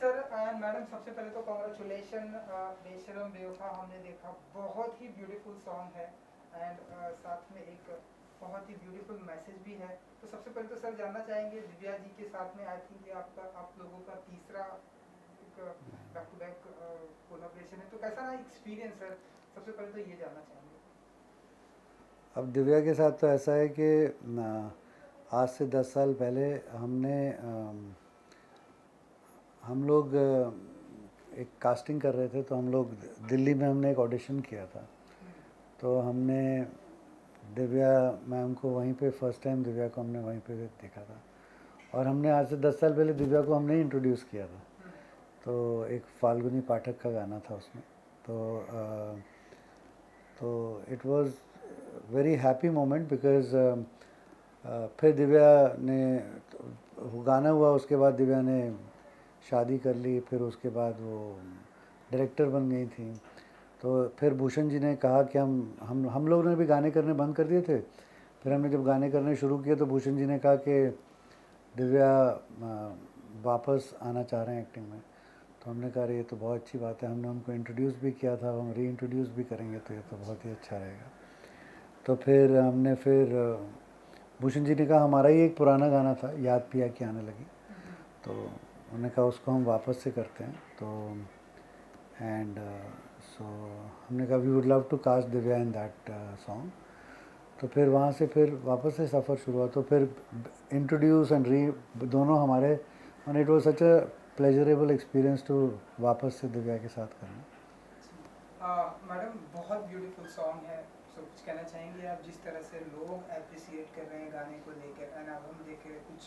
Sir and madam, सबसे पहले तो कॉन्ग्रेचुलेशन। बेशरम बेवफा हमने देखा, बहुत ही ब्यूटीफुल सॉन्ग है एंड साथ में एक बहुत ही ब्यूटीफुल मैसेज भी है। तो सबसे पहले तो सर जानना चाहेंगे दिव्या जी के साथ में, आई थिंक ये आपका आप लोगों का तीसरा एक बैक टू बैक कोलैबोरेशन है, तो कैसा रहा एक्सपीरियंस सर? सबसे पहले तो ये जानना चाहेंगे। अब दिव्या के साथ तो ऐसा है कि आज से 10 साल पहले हम लोग एक कास्टिंग कर रहे थे, तो हम लोग दिल्ली में हमने एक ऑडिशन किया था। तो हमने दिव्या मैम को वहीं पे फर्स्ट टाइम दिव्या को हमने वहीं पे देखा था। और हमने आज से 10 साल पहले दिव्या को हमने इंट्रोड्यूस किया था। तो एक फाल्गुनी पाठक का गाना था उसमें। तो it was very happy moment because फिर दिव्या ने वो गाना हुआ, उसके बाद दिव्या ने शादी कर ली, फिर उसके बाद वो डायरेक्टर बन गई थी। तो फिर भूषण जी ने कहा कि हम लोगों ने भी गाने करने बंद कर दिए थे। फिर हमने जब गाने करने शुरू किए तो भूषण जी ने कहा कि दिव्या वापस आना चाह रहे हैं एक्टिंग में। तो हमने कहा ये तो बहुत अच्छी बात है, हमने उनको इंट्रोड्यूस भी किया था, हम री इंट्रोड्यूस भी करेंगे तो ये तो बहुत ही अच्छा रहेगा। तो फिर भूषण जी ने कहा हमारा ही एक पुराना गाना था, याद पिया की आने लगी, तो उन्होंने कहा उसको हम वापस से करते हैं। तो एंड सो हमने कहा we would love to cast Divya in that song. तो फिर वहाँ से फिर वापस से सफ़र शुरू हुआ। तो फिर इंट्रोड्यूस एंड री दोनों हमारे, and it was such a pleasurable experience to वापस से दिव्या के साथ करना। मैडम, बहुत ब्यूटीफुल सॉन्ग है। सो कुछ कहना चाहेंगे आप, जिस तरह से लोग अप्रिसिएट कर रहे हैं गाने को लेकर, एंड अब हम देख रहे हैं कुछ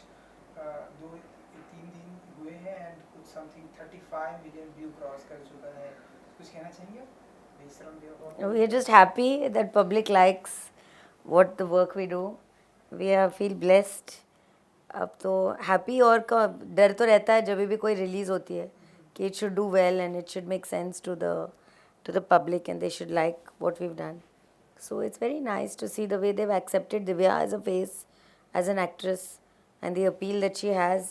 2-3 दिन हुए हैं एंड कुछ समथिंग 35 मिलियन व्यू क्रॉस कर चुका है। कुछ कहना चाहेंगे आप बेशरम बेवफा? We are just happy that public likes what the work we do. We feel blessed. अब तो हैप्पी और का डर तो रहता है जब भी कोई रिलीज़ होती है कि it should do well and it should make sense to the public and they should like what we've done. So it's very nice to see the way they've accepted Divya as a face, as an actress, and the appeal that she has.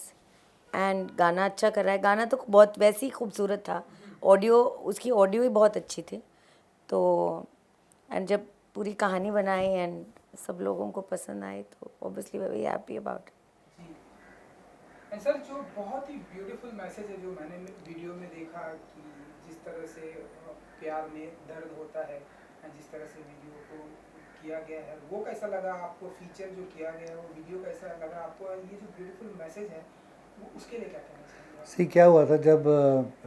And गाना अच्छा कर रहा है। गाना तो बहुत वैसे ही खूबसूरत था, ऑडियो उसकी ऑडियो ही बहुत अच्छी थी। तो एंड जब पूरी कहानी बनाई एंड सब लोगों को पसंद आई तो obviously very happy about it. And sir, जो बहुत ही ब्यूटीफुल मैसेज है जो मैंने वीडियो में देखा कि जिस तरह से प्यार में दर्द होता है एंड जिस तरह से वीडियो को किया गया है, वो कैसा लगा आपको? फीचर जो किया गया है वो वीडियो कैसा लगा आपको? ये जो ब्यूटीफुल मैसेज है वो उसके लिए क्या कहना चाहेंगे? सी क्या हुआ था जब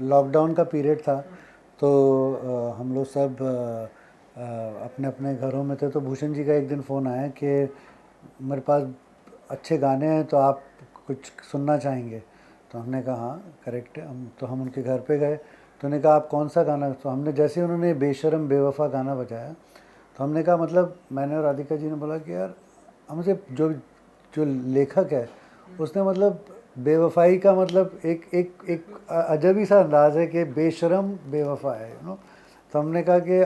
लॉकडाउन का पीरियड था, तो हम लोग सब अपने अपने घरों में थे। तो भूषण जी का एक दिन फ़ोन आया कि मेरे पास अच्छे गाने हैं, तो आप कुछ सुनना चाहेंगे? तो हमने कहा हाँ करेक्ट है। हम उनके घर पे गए, तो उन्होंने कहा आप कौन सा गाना? तो हमने जैसे उन्होंने बेशरम बेवफा गाना बजाया, तो हमने कहा मतलब मैंने और राधिका जी ने बोला कि यार हमसे जो जो लेखक है उसने मतलब बेवफाई का मतलब एक एक एक अजब ही सा अंदाज़ है कि बेशरम बेवफा है, यू नो। तो हमने कहा कि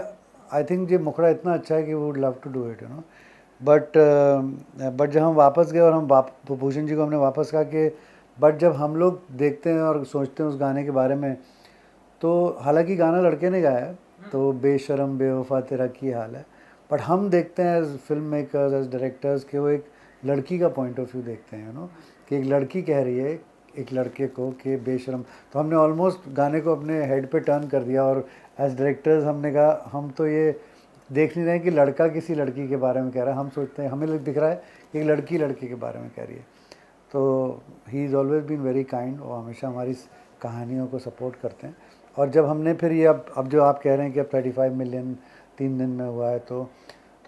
आई थिंक ये मुखड़ा इतना अच्छा है कि would love to do it, you know. But जब हम वापस गए और भूषण जी को हमने वापस कहा कि बट जब हम लोग देखते हैं और सोचते हैं उस गाने के बारे में, तो हालांकि गाना लड़के ने गाया है, तो बेशरम बेवफा तेरा की हाल है, बट हम देखते हैं as film makers, as directors कि वो एक लड़की का पॉइंट ऑफ व्यू देखते हैं, यू नो, कि एक लड़की कह रही है एक लड़के को कि बेशरम। तो हमने ऑलमोस्ट गाने को अपने हेड पे टर्न कर दिया, और एज डायरेक्टर्स हमने कहा हम तो ये देख नहीं रहे हैं कि लड़का किसी लड़की के बारे में कह रहा है, हम सोचते हैं हमें दिख रहा है कि एक लड़की लड़के के बारे में कह रही है। तो he is always been very kind, वो हमेशा हमारी कहानियों को सपोर्ट करते हैं। और जब हमने फिर ये अब जो आप कह रहे हैं कि अब 35 मिलियन 3 दिन में हुआ है, तो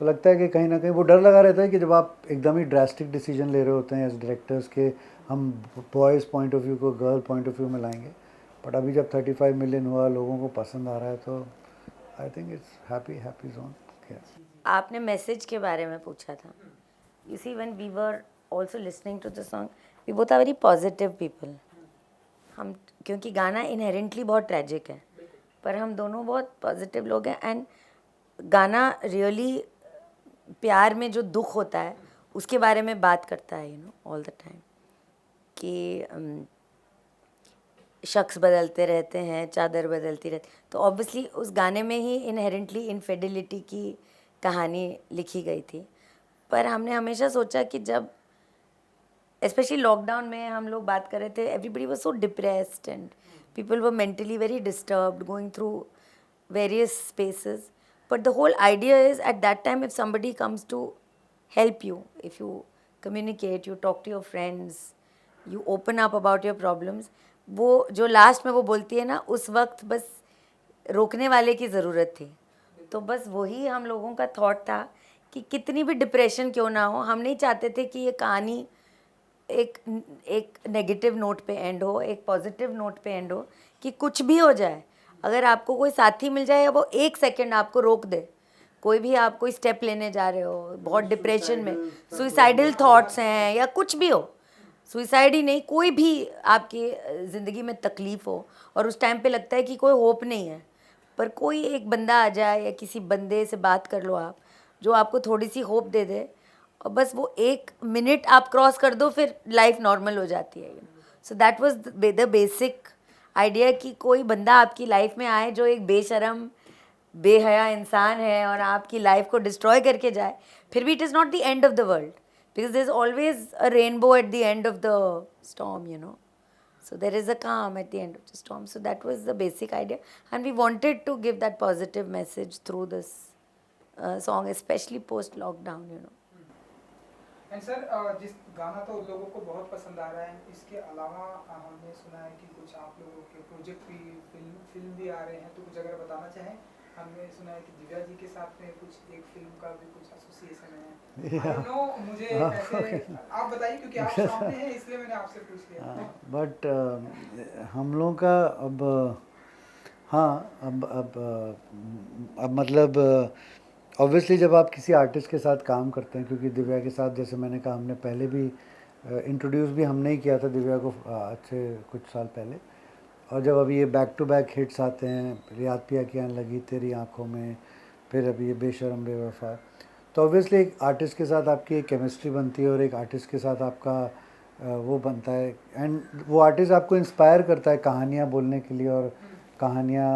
लगता है कि कहीं ना कहीं वो डर लगा रहता है कि जब आप एकदम ही ड्रास्टिक डिसीजन ले रहे होते हैं एज डायरेक्टर्स के हम बॉयज़ पॉइंट ऑफ व्यू को गर्ल पॉइंट ऑफ व्यू में लाएंगे। बट अभी जब 35 मिलियन हुआ, लोगों को पसंद आ रहा है, तो I think it's happy zone. आपने मैसेज के बारे में पूछा था। You see when we were also listening to the song, we both are very positive people. हम क्योंकि गाना इनहेरेंटली बहुत ट्रेजिक है, पर हम दोनों बहुत पॉजिटिव लोग हैं। एंड गाना रियली प्यार में जो दुख होता है उसके बारे में बात करता है, you know, all the time कि शख्स बदलते रहते हैं, चादर बदलती रहती, तो ऑब्वियसली उस गाने में ही इनहेरेंटली इनफिडेलिटी की कहानी लिखी गई थी। पर हमने हमेशा सोचा कि जब स्पेशली लॉकडाउन में हम लोग बात कर रहे थे, everybody was so depressed and people were mentally very disturbed, going through various spaces, but the whole idea is at that time if somebody comes to help you, if you communicate, you talk to your friends, you open up about your problems, वो जो last में वो बोलती है ना, उस वक्त बस रोकने वाले की ज़रूरत थी। तो बस वही हम लोगों का थॉट था कि कितनी भी डिप्रेशन क्यों ना हो, हम नहीं चाहते थे कि ये कहानी एक एक नेगेटिव नोट पे एंड हो, एक पॉजिटिव नोट पे एंड हो, कि कुछ भी हो जाए, अगर आपको कोई साथी मिल जाए या वो एक सेकंड आपको रोक दे, कोई भी आप कोई स्टेप लेने जा रहे हो, बहुत डिप्रेशन में, सुइसाइडल थॉट्स हैं या कुछ भी हो, सुइसाइड ही नहीं, कोई भी आपकी ज़िंदगी में तकलीफ़ हो और उस टाइम पे लगता है कि कोई होप नहीं है, पर कोई एक बंदा आ जाए या किसी बंदे से बात कर लो आप, जो आपको थोड़ी सी होप दे दे, और बस वो 1 मिनट आप क्रॉस कर दो, फिर लाइफ नॉर्मल हो जाती है। So that was the basic idea कि कोई बंदा आपकी लाइफ में आए जो एक बेशरम बेहया इंसान है और आपकी लाइफ को डिस्ट्रॉय करके जाए, फिर भी it is not the end of the world, because there is always a rainbow at the end of the storm, you know. So there is a calm at the end of the storm. So that was the basic idea, and we wanted to give that positive message through this song, especially post lockdown, you know. And sir, जिस गाना तो लोगों को बहुत पसंद आ रहा है, इसके अलावा हमने सुना है कि कुछ आप लोगों के प्रोजेक्ट भी फिल्म भी आ रहे हैं, तो कुछ अगर बताना चाहें। हमने सुना है कि दिव्या जी के साथ में कुछ एक फिल्म का भी कुछ एसोसिएशन है। I don't know, मुझे ऐसे आप बताइए, क्योंकि आप सामने हैं इसलिए मैंने आपसे पूछ लिया। बट हम लोगों का अब हाँ अब मतलब ऑब्वियसली जब आप किसी आर्टिस्ट के साथ काम करते हैं, क्योंकि दिव्या के साथ जैसे मैंने कहा, हमने पहले भी इंट्रोड्यूस भी हमने ही किया था दिव्या को आज से कुछ साल पहले, और जब अभी ये बैक टू बैक हिट्स आते हैं, याद पिया की आने लगी, तेरी आंखों में, फिर अभी ये बेशरम बेवफा, तो ऑब्वियसली एक आर्टिस्ट के साथ आपकी एक केमिस्ट्री बनती है और एक आर्टिस्ट के साथ आपका वो बनता है, एंड वो आर्टिस्ट आपको इंस्पायर करता है कहानियाँ बोलने के लिए, और कहानियाँ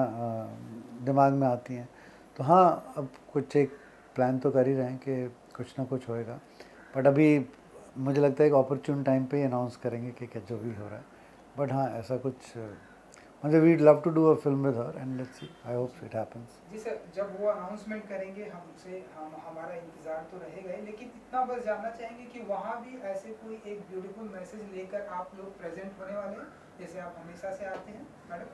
दिमाग में आती हैं। तो हाँ, अब कुछ एक प्लान तो कर ही रहे हैं कि कुछ ना कुछ होएगा, बट अभी मुझे लगता है एक अपॉर्चुन टाइम पे ही अनाउंस करेंगे कि क्या जो भी हो रहा है। बट हाँ, ऐसा कुछ मतलब we'd love to do a film with her and let's see, I hope it happens. जी सर, जब वो अनाउंसमेंट करेंगे हमारा इंतज़ार तो रहेगा ही, लेकिन इतना बस जानना चाहेंगे कि वहाँ भी ऐसे कोई एक ब्यूटीफुल मैसेज लेकर आप लोग प्रेजेंट होने वाले हैं, जैसे आप हमेशा से आते हैं मैडम?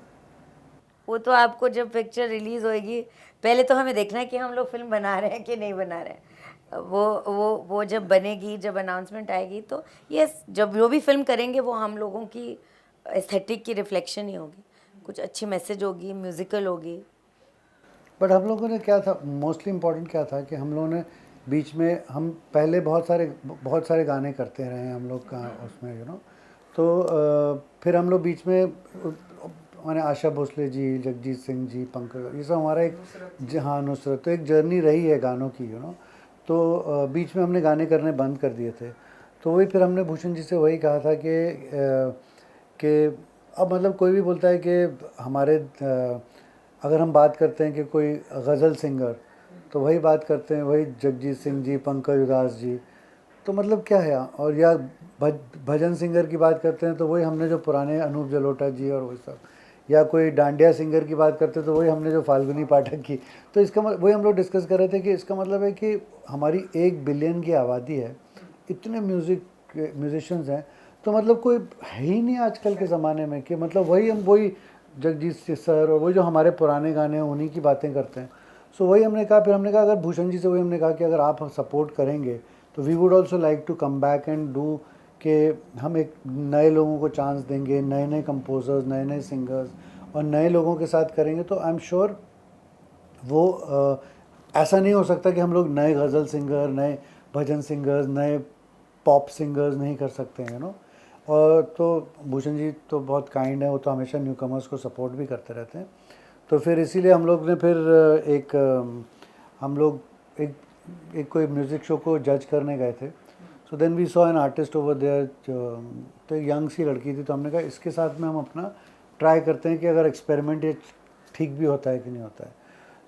वो तो आपको जब पिक्चर रिलीज़ होएगी, पहले तो हमें देखना है कि हम लोग फिल्म बना रहे हैं कि नहीं बना रहे हैं। वो जब बनेगी, जब अनाउंसमेंट आएगी, तो यस, जब जो भी फिल्म करेंगे वो हम लोगों की एस्थेटिक की रिफ्लेक्शन ही होगी, कुछ अच्छी मैसेज होगी, म्यूज़िकल होगी। बट हम लोगों ने क्या था, मोस्टली इम्पोर्टेंट क्या था कि हम लोगों ने बीच में, हम पहले बहुत सारे गाने करते रहे हैं हम लोग का उसमें, यू नो, तो फिर हम लोग बीच में माने आशा भोसले जी, जगजीत सिंह जी, पंकज, ये सब हमारा एक हाँ नुसरत, तो एक जर्नी रही है गानों की, यू नो। तो बीच में हमने गाने करने बंद कर दिए थे, तो वही फिर हमने भूषण जी से वही कहा था कि अब मतलब कोई भी बोलता है कि हमारे अगर हम बात करते हैं कि कोई गज़ल सिंगर, तो वही बात करते हैं वही जगजीत सिंह जी, पंकज उदास जी, तो मतलब क्या है, और या भजन सिंगर की बात करते हैं तो वही हमने जो पुराने अनूप जलोटा जी और वही सब, या कोई डांडिया सिंगर की बात करते हैं तो वही हमने जो फाल्गुनी पाठक की, तो इसका वही हम लोग डिस्कस कर रहे थे कि इसका मतलब है कि हमारी 1 बिलियन की आबादी है, इतने म्यूजिशियंस हैं, तो मतलब कोई है ही नहीं आजकल के ज़माने में कि मतलब वही जगजीत सर और वही जो हमारे पुराने गाने हैं उन्हीं की बातें करते हैं। सो वही हमने कहा, फिर हमने कहा अगर भूषण जी से वही हमने कहा कि अगर आप सपोर्ट करेंगे तो we would also like to come back and do, कि हम एक नए लोगों को चांस देंगे, नए कंपोजर्स, नए सिंगर्स और नए लोगों के साथ करेंगे, तो आई एम श्योर वो ऐसा नहीं हो सकता कि हम लोग नए गज़ल सिंगर, नए भजन सिंगर्स, नए पॉप सिंगर्स नहीं कर सकते हैं, यू नो। और तो भूषण जी तो बहुत काइंड है, वो तो हमेशा न्यू कमर्स को सपोर्ट भी करते रहते हैं, तो फिर इसीलिए हम लोग ने फिर एक कोई म्यूज़िक शो को जज करने गए थे। So then we saw an artist over there, तो एक यंग सी लड़की थी, तो हमने कहा इसके साथ में हम अपना ट्राई करते हैं कि अगर एक्सपेरिमेंट ये ठीक भी होता है कि नहीं होता है.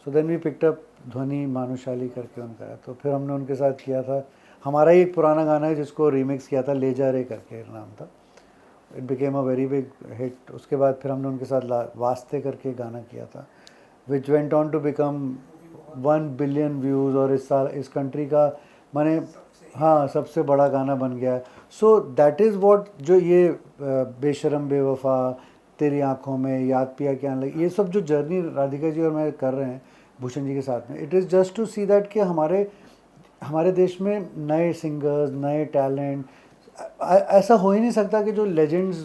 So then we picked up Dhvani Bhanushali करके उनका है, तो फिर हमने उनके साथ किया था. हमारा ही एक पुराना गाना है जिसको रीमिक्स किया था, ले जा रे करके नाम था. It became a very big hit. उसके बाद फिर हमने उनके साथ वास्ते करके गाना किया था, which went on to become 1 billion views, और इस साल इस कंट्री का माने हाँ सबसे बड़ा गाना बन गया. सो दैट इज़ व्हाट जो ये बेशरम बेवफा, तेरी आंखों में, याद पिया क्या लगी, ये सब जो जर्नी राधिका जी और मैं कर रहे हैं भूषण जी के साथ में, it is just to see that कि हमारे देश में नए सिंगर्स, नए टैलेंट, ऐसा हो ही नहीं सकता कि जो लेजेंड्स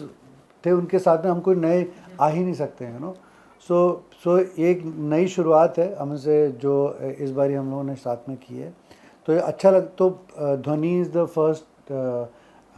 थे उनके साथ में हम कोई नए आ ही नहीं सकते हैं, नो. सो एक नई शुरुआत है हमसे जो इस बारी हम लोगों ने साथ में की है, तो ये अच्छा लग. तो ध्वनि इज़ द फर्स्ट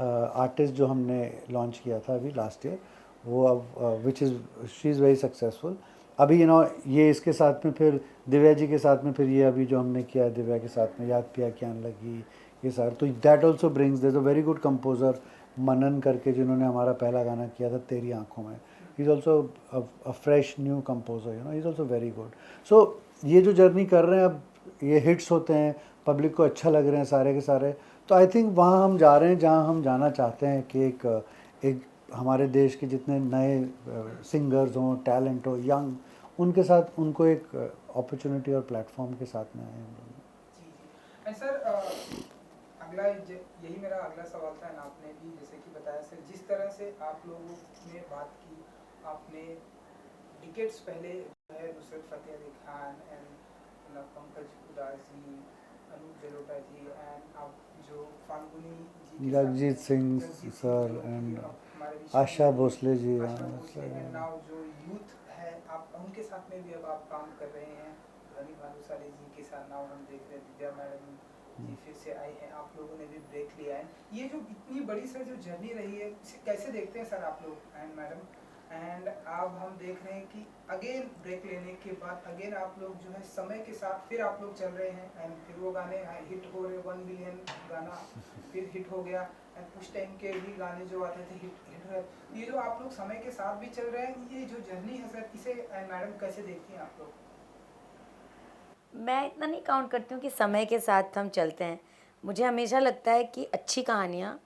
आर्टिस्ट जो हमने लॉन्च किया था अभी लास्ट ईयर, वो अब which is she is very successful. अभी ये इसके साथ में फिर दिव्या जी के साथ में फिर ये अभी जो हमने किया है दिव्या के साथ में, याद पिया क्या लगी, ये सारा. तो that also brings, there is a very good composer Manan करके जिन्होंने हमारा पहला गाना किया था तेरी आंखों में. He is also a fresh new composer, he is also very good. So ये जो जर्नी कर रहे हैं अब, ये हिट्स होते हैं, पब्लिक को अच्छा लग रहे हैं सारे के सारे, तो आई थिंक वहाँ हम जा रहे हैं जहाँ हम जाना चाहते हैं कि एक हमारे देश के जितने नए सिंगर्स हों, टैलेंट हो, यंग, उनके साथ उनको एक अपॉर्चुनिटी और प्लेटफॉर्म के साथ में आए हम लोग. जी जी. एंड सर अगला यही मेरा अगला सवाल था. आपने भी जैसे कि बताया सर, जिस तरह से आप लोगों ने बात की, आपने डिकेट्स पहले जो है नुसरत फ़तेह अली खान एंड पंकज उदास जी, अनूप जलोटा जी, एंड आप जो फाल्गुनी जी के जगजीत साथ सिंह जगजीत सर जो एंड हमारे बीच में आशा भोसले जी, आशा भोसले, एंड नाउ जो यूथ है आप उनके साथ में भी अब आप काम कर रहे हैं. ध्वनि भानुशाली जी के साथ नाउ हम देख रहे हैं दिव्या मैडम जी फिर से आए हैं, आप लोगों ने भी ब्रेक लिया है. ये जो इतनी बड़ी सर जो जर्नी रही है, इसे कैसे देखते हैं सर आप लोग एंड मैडम? एंड अब हम देख रहे हैं कि अगेन ब्रेक लेने के बाद अगेन आप लोग जो है समय के साथ फिर आप लोग चल रहे हैं, एंड फिर वो गाने हिट हो रहे, 1 बिलियन गाना फिर हिट हो गया, एंड उस टाइम के भी गाने जो आते थे हिट हिट हो. ये जो आप लोग समय के साथ भी चल रहे हैं, ये जो जर्नी है सर, इसे मैडम कैसे देखती हैं आप लोग? मैं इतना नहीं काउंट करती हूँ कि समय के साथ हम चलते हैं. मुझे हमेशा लगता है कि अच्छी कहानियाँ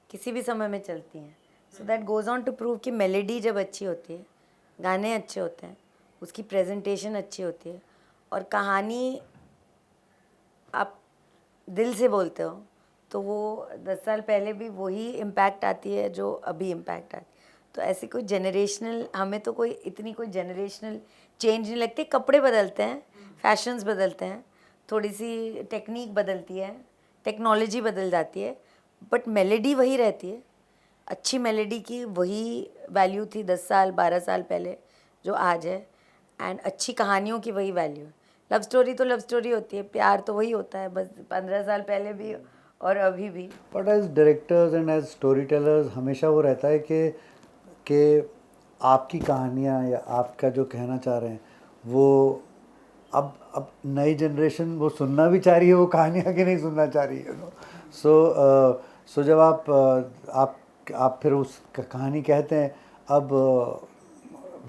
किसी भी समय में चलती हैं. So that goes on to prove कि मेलेडी जब अच्छी होती है, गाने अच्छे होते हैं, उसकी प्रेजेंटेशन अच्छी होती है, और कहानी आप दिल से बोलते हो, तो वो 10 साल पहले भी वही इम्पैक्ट आती है जो अभी इम्पैक्ट आती है. तो ऐसी कोई जनरेशनल, हमें तो कोई इतनी कोई जनरेशनल चेंज नहीं लगती. कपड़े बदलते हैं, फैशंस बदलते हैं, थोड़ी सी टेक्निक बदलती है, टेक्नोलॉजी बदल जाती है, बट मेलेडी वही रहती है. अच्छी मेलेडी की वही वैल्यू थी 10 साल 12 साल पहले जो आज है, एंड अच्छी कहानियों की वही वैल्यू है. लव स्टोरी तो लव स्टोरी होती है, प्यार तो वही होता है, बस 15 साल पहले भी और अभी भी. But as directors and as story tellers हमेशा वो रहता है कि आपकी कहानियाँ या आपका जो कहना चाह रहे हैं वो अब नई जनरेशन वो सुनना भी चाह रही है वो कहानियाँ कि नहीं सुनना चाह रही है. सो जब आप फिर उस कहानी कहते हैं अब,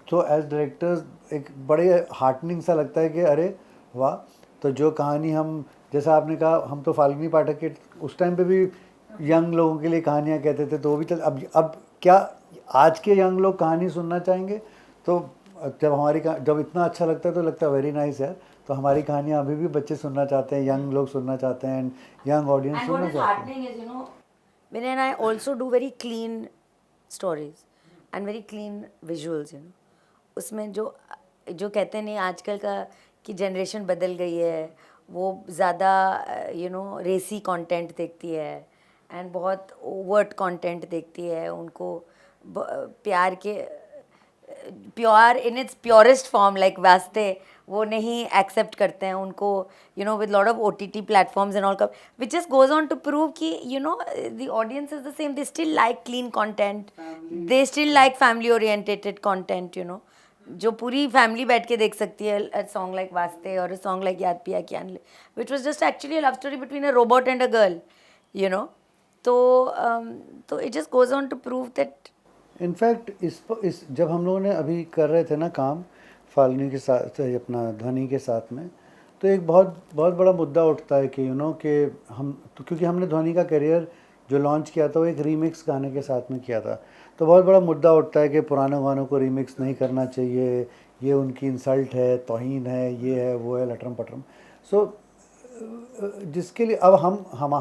तो एज डायरेक्टर्स एक बड़े हार्टनिंग सा लगता है कि अरे वाह. तो जो कहानी हम, जैसा आपने कहा, हम तो फाल्गुनी पाठक के उस टाइम पे भी यंग लोगों के लिए कहानियाँ कहते थे, तो वो भी चल. अब क्या आज के यंग लोग कहानी सुनना चाहेंगे? तो जब इतना अच्छा लगता है तो लगता है वेरी नाइस यार. तो हमारी कहानियाँ अभी भी बच्चे सुनना चाहते हैं, यंग लोग सुनना चाहते हैं, एंड यंग ऑडियंस And सुनना what is चाहते हैं. heartening is, Vinay and I also do very clean stories and very clean visuals. उसमें जो कहते हैं नहीं आजकल का कि जनरेशन बदल गई है, वो ज़्यादा रेसी कंटेंट देखती है एंड बहुत ओवर्ट कंटेंट देखती है. उनको प्यार के pure in its purest form like वास्ते वो नहीं एक्सेप्ट करते हैं उनको, with lot of OTT platforms and all का, which just goes on to prove कि the audience is the same. They still like clean content, they still like family oriented content, जो पूरी फैमिली बैठ के देख सकती है. अ सॉन्ग लाइक वास्ते और अ सॉन्ग लाइक याद पिया क्या, which was just actually a love story between a robot and a girl. तो it just goes on to prove that in fact इस जब हम लोगों ने अभी कर रहे थे ना काम फाल्गुनी के साथ, अपना ध्वनि के साथ में, तो एक बहुत बहुत बड़ा मुद्दा उठता है कि कि हम तो, क्योंकि हमने ध्वनि का करियर जो लॉन्च किया था वो एक रीमिक्स गाने के साथ में किया था, तो बहुत बड़ा मुद्दा उठता है कि पुराने गानों को रीमिक्स नहीं करना चाहिए, ये उनकी इंसल्ट है, तौहीन है, ये है वो है, लटरम पटरम। सो जिसके लिए अब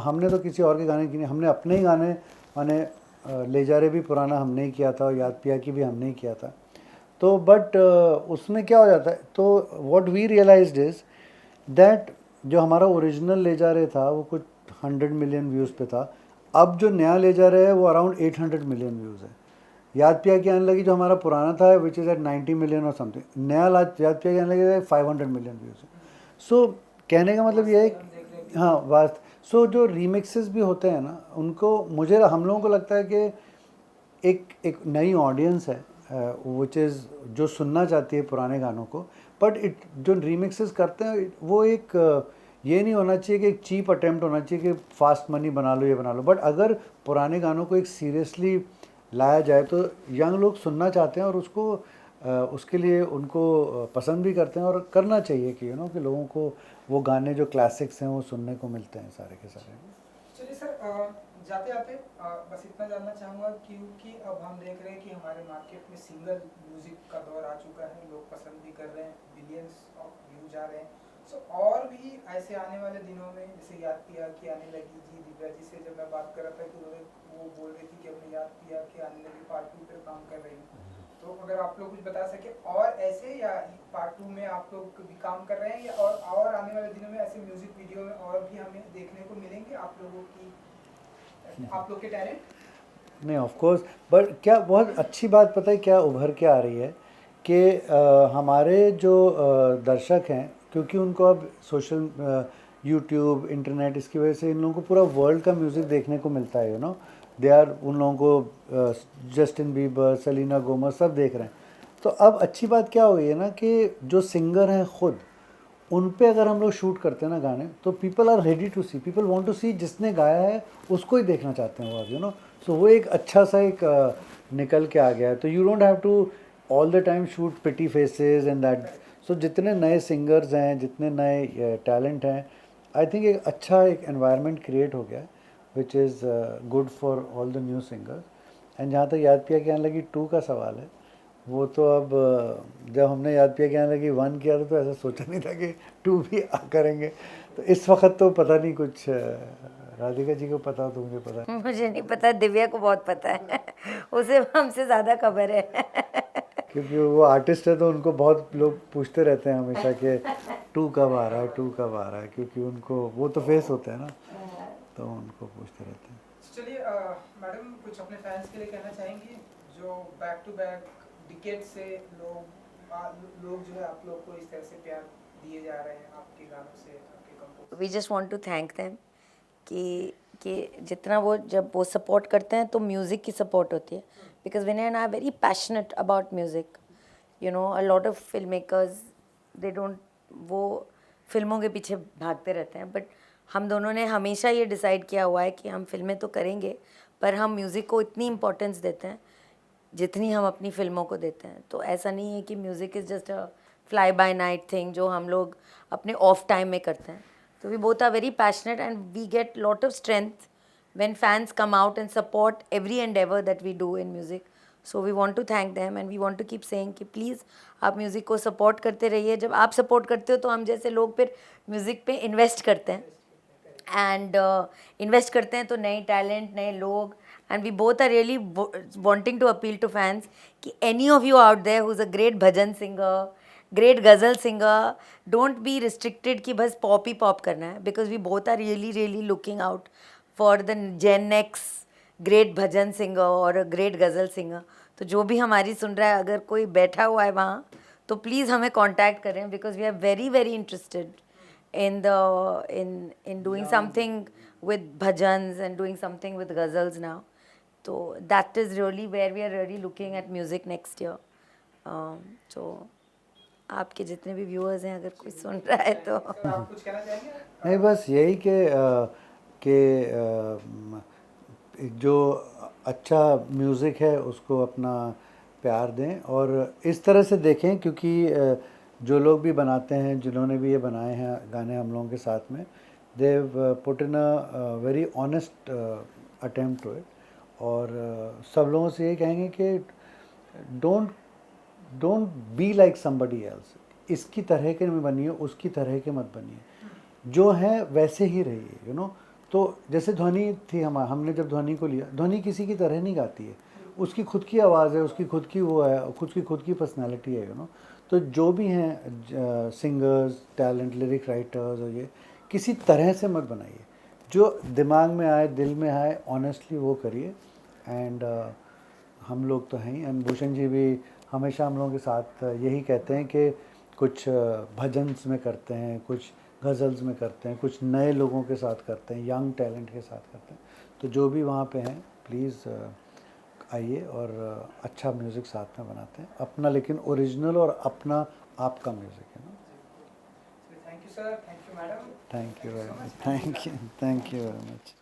हमने तो किसी और के गाने की नहीं, हमने अपने ही गाने माने ले जा रहे भी पुराना हमने ही किया था और याद पिया की भी हमने ही किया था। तो बट उसमें क्या हो जाता है, तो what we realised is that जो हमारा ओरिजिनल ले जा रहे था वो कुछ 100 मिलियन व्यूज़ पे था, अब जो नया ले जा रहे हैं वो अराउंड 800 मिलियन व्यूज़ है। याद पिया की आने लगी जो हमारा पुराना था विच इज़ एट 90 मिलियन और समथिंग, नया याद पिया की आने लगी 500 मिलियन व्यूज़ है। सो कहने का मतलब ये है हाँ वास्त सो जो रीमिक्सेस भी होते हैं ना, उनको हम लोगों को लगता है कि एक नई ऑडियंस है विच इज़ जो सुनना चाहती है पुराने गानों को, बट जो रीमिक्सेस करते हैं वो एक ये नहीं होना चाहिए कि एक चीप अटेम्प्ट होना चाहिए कि फास्ट मनी बना लो, ये बना लो। बट अगर पुराने गानों को एक सीरियसली लाया जाए तो यंग लोग सुनना चाहते हैं और उसके लिए उनको पसंद भी करते हैं, और करना चाहिए कि कि लोगों को वो गाने जो क्लासिक्स हैं वो सुनने को मिलते हैं सारे के सारे। चलिए सर, जाते जाते बस इतना जानना चाहूँगा, क्योंकि अब हम देख रहे हैं कि हमारे मार्केट में सिंगल म्यूजिक का दौर आ चुका है, लोग पसंद भी कर रहे हैं, बिलियंस ऑफ व्यूज आ रहे हैं। सो और भी ऐसे आने वाले दिनों में, जैसे याद पिया की आने लगी जी, दिव्या जी से जब मैं बात कर रहा था कि उन्होंने वो बोल रही थी कि अपने याद पिया के आने लगी पार्ट 2 पर काम कर रही हूँ, तो अगर आप लोग कुछ बता सके और ऐसे, या पार्ट 2 में आप लोग भी काम कर रहे हैं, या और आने वाले दिनों में ऐसे म्यूजिक वीडियो में और भी हमें देखने को मिलेंगे आप लोगों की, आप लोग के टैलेंट? नहीं ऑफ कोर्स, बट क्या बहुत अच्छी बात पता है क्या उभर के आ रही है कि हमारे जो दर्शक हैं, क्योंकि उनको अब सोशल यूट्यूब इंटरनेट इसकी वजह से इन लोगों को पूरा वर्ल्ड का म्यूज़िक देखने को मिलता है, दे आर उन लोगों को जस्टिन बीबर, सेलिना गोमज सब देख रहे हैं। तो अब अच्छी बात क्या हो गई है ना कि जो सिंगर हैं खुद, उन पे अगर हम लोग शूट करते हैं ना गाने, तो people are ready to see, people want to see, जिसने गाया है उसको ही देखना चाहते हैं वो अब सो वो एक अच्छा सा एक निकल के आ गया है। तो you don't have to all the time shoot pity faces and that. So जितने नए सिंगर्स हैं, जितने नए टैलेंट हैं, आई थिंक एक अच्छा एक एनवायरनमेंट क्रिएट हो गया है which is good for all the new singers. And जहाँ तक याद पिया के आने लगी 2 का सवाल है, वो तो अब जब हमने याद पिया के आने लगी 1 किया था तो ऐसा सोचा नहीं था कि 2 भी करेंगे। तो इस वक्त तो पता नहीं, कुछ राधिका जी को पता हो तो मुझे पता है। मुझे नहीं पता, दिव्या को बहुत पता है उसे हमसे ज़्यादा खबर है क्योंकि वो आर्टिस्ट है तो उनको बहुत लोग पूछते रहते हैं हमेशा कि 2 कब आ रहा है, 2 कब आ रहा है, क्योंकि उनको वो तो फेस होते हैं ना, तो उनको पूछते रहते हैं। चलिए मैडम, कुछ अपने फैंस के लिए कहना चाहेंगी जो बैक टू बैक डिकेड से लोग जो है आप लोग को इस तरह से प्यार दिए जा रहे हैं आपके गानों से, आपके compose? We just want to thank them कि जितना वो जब वो सपोर्ट करते हैं तो म्यूज़िक की सपोर्ट होती है, because Vinay and I R very passionate about music. A lot of film makers they don't, वो फिल्मों के पीछे भागते रहते हैं, बट हम दोनों ने हमेशा ये डिसाइड किया हुआ है कि हम फिल्में तो करेंगे पर हम म्यूज़िक को इतनी इम्पोर्टेंस देते हैं जितनी हम अपनी फिल्मों को देते हैं। तो ऐसा नहीं है कि music is just a fly bye night thing जो हम लोग अपने ऑफ टाइम में करते हैं। So we both are very passionate and we get lot of strength when fans come out and support every endeavor that we do in music. So we want to thank them and we want to keep saying कि please आप music को support करते रहिए। जब आप support करते हो तो हम जैसे लोग फिर म्यूज़िक पे इन्वेस्ट करते हैं एंड इन्वेस्ट करते हैं तो नए टैलेंट, नए लोग, and we both are really wanting to appeal to fans कि any of you out there who is a great bhajan singer, great ghazal singer, don't be restricted कि बस पॉप ही पॉप करना है, because we both are really really looking out for the gen next great bhajan singer और great ghazal singer. तो जो भी हमारी सुन रहा है, अगर कोई बैठा हुआ है वहाँ, तो प्लीज़ हमें कांटेक्ट करें, because we are very very interested in doing something with bhajans and doing something with ghazals now. So that is really where we are really looking at music next year. So आपके जितने भी viewers हैं, अगर कोई सुन रहा है तो आप कुछ कहना चाहेंगे? नहीं, बस यही कि जो अच्छा म्यूज़िक है उसको अपना प्यार दें और इस तरह से देखें, क्योंकि जो लोग भी बनाते हैं, जिन्होंने भी ये बनाए हैं गाने हम लोगों के साथ में, they've put in a very honest attempt to it. और सब लोगों से ये कहेंगे कि don't don't be like somebody else. इसकी तरह के में बनिए, उसकी तरह के मत बनिए, जो है वैसे ही रहिए, यू नो। तो जैसे ध्वनि थी, हमने जब ध्वनि को लिया, ध्वनि किसी की तरह नहीं गाती है, उसकी खुद की आवाज़ है, उसकी खुद की वो है, खुद की पर्सनैलिटी है, यू नो। तो जो भी हैं सिंगर्स, टैलेंट, लिरिक राइटर्स, और ये किसी तरह से मत बनाइए, जो दिमाग में आए, दिल में आए, ऑनेस्टली वो करिए। एंड हम लोग तो हैं ही, एंड भूषण जी भी हमेशा हम लोगों के साथ यही कहते हैं कि कुछ भजन्स में करते हैं, कुछ गज़ल्स में करते हैं, कुछ नए लोगों के साथ करते हैं, यंग टैलेंट के साथ करते हैं। तो जो भी वहाँ पे हैं प्लीज़ आइए और अच्छा म्यूज़िक साथ में बनाते हैं अपना, लेकिन ओरिजिनल और अपना आपका म्यूज़िक है ना। Thank you sir, thank you madam, thank you very much, thank you very much.